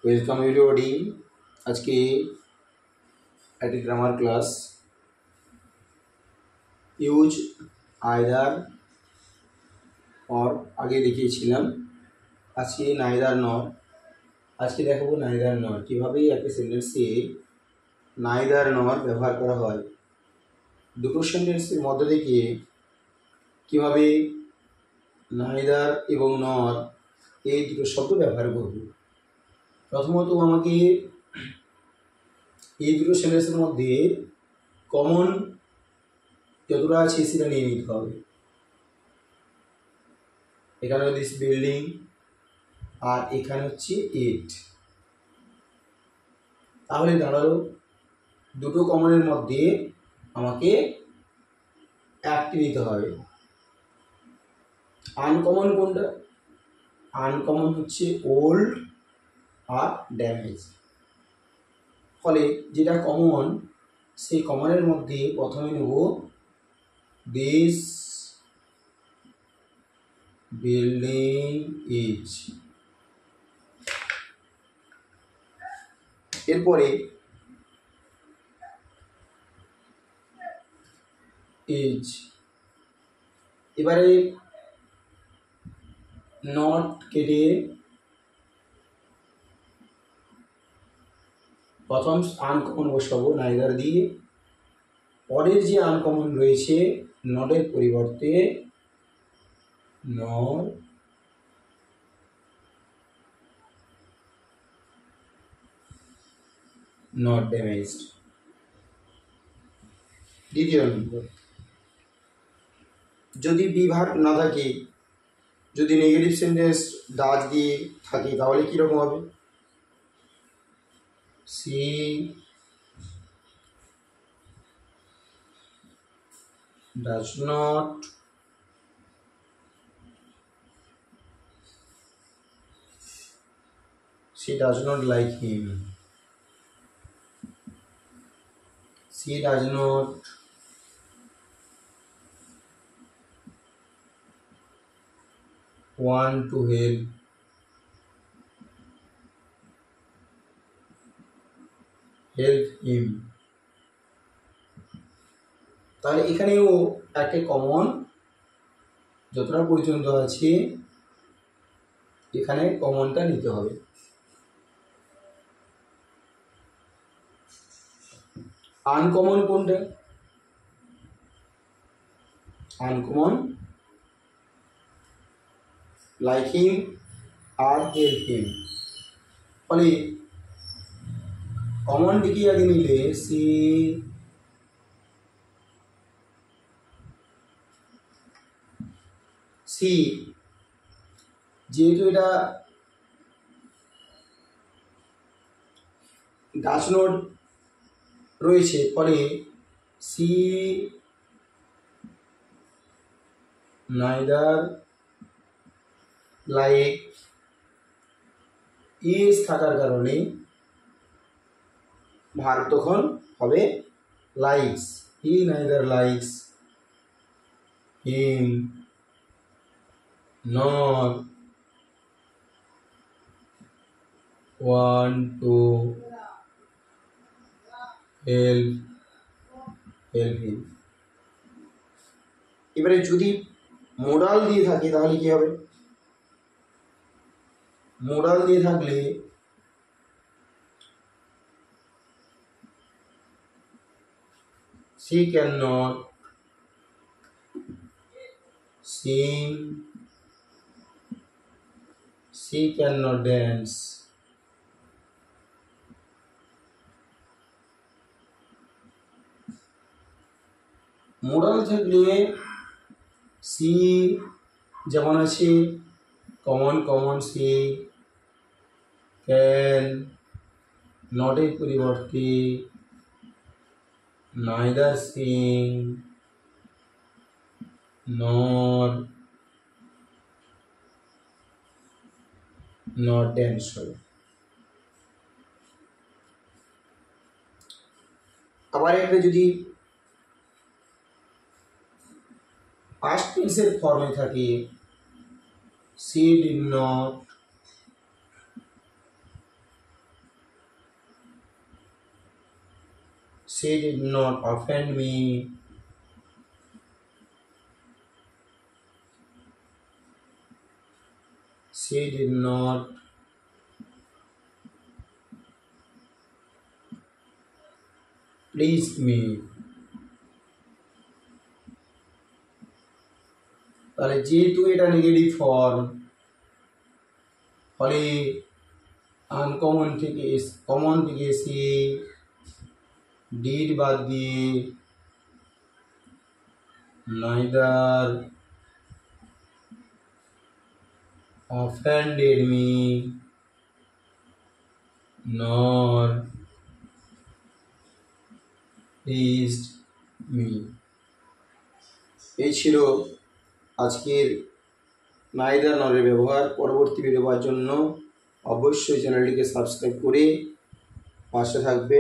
Welcome everybody. আজকে একটি grammar class. Use either or আগে দেখিয়েছিলাম, আজকে নাইদার নর। আজকে দেখাবো নাইদার নর, কীভাবে একটা সেন্টেন্সে নাইদার নর ব্যবহার করা হয়। দুটো সেন্টেন্সের মধ্য থেকে কীভাবে নাইদার এবং নর এই দুটো শব্দ ব্যবহার করব। প্রথমত আমাকে এই দুটো সেন্টেন্সের মধ্যে কমন যতটা আছে সেটা নিয়ে নিতে হবে। এখানে দিস বিল্ডিং আর এখানে হচ্ছে ইট। তাহলে দাঁড়ালো দুটো কমনের মধ্যে আমাকে একটি নিতে হবে। আনকমন কোনটা? আনকমন হচ্ছে ওল্ড আর ড্যামেজ। ফলে যেটা কমন সেই কমনের মধ্যে প্রথমে নেব দিস বিল্ডিং ইজ। এরপরে ইজ, এবারে নট কেটে প্রথম আনকমন বসাবো নাইদার দিয়ে। পরের যে আনকমন রয়েছে নটের পরিবর্তে নর, নট ড্যামেজড। দ্বিতীয় নম্বর, যদি বিভাগ না থাকে, যদি নেগেটিভ সেন্টেন্স ডাজ দিয়ে থাকে, তাহলে কীরকম হবে? She does not like him. She does not want to help him. তাহলে এখানেও একটা কমন যতটা পর্যন্ত আছে এখানে কমনটা নিতে হবে। আনকমন কোনটা? আনকমন লাইক হিম আর হেল্প হিম। ফলে কমন দিকে আগে নিলে সি, যেহেতু এটা ডাজ নট রয়েছে, ফলে সি নাইদার লাইক ইজ থাকার কারণে ভার্ব তখন হবে লাইকস। হি নাইদার লাইকস হিম নর want to help him। এবারে যদি মোডাল দিয়ে থাকে তাহলে কি হবে? মোডাল দিয়ে থাকলে she cannot sing, she cannot dance। Modal থাকলে সি যেমন আছে কমন সি ক্যান, নটের পরিবর্তে নাইদার সিং নর নট ড্যান্স হবে। আবার একটা যদি পাস্ট টেন্সের ফর্মে থাকে C did not she did not offend me, she did not please me। তাহলে যেহেতু এটা নেগেটিভ ফর্ম, ফলে আনকমন থেকে কমন থেকে এসে ডিড বাদ দিয়ে neither offended me nor pleased me। এই ছিল আজকের নাইদার নরের ব্যবহার। পরবর্তী ভিডিও পাওয়ার জন্য অবশ্যই চ্যানেলটিকে সাবস্ক্রাইব করে পাশে থাকবে।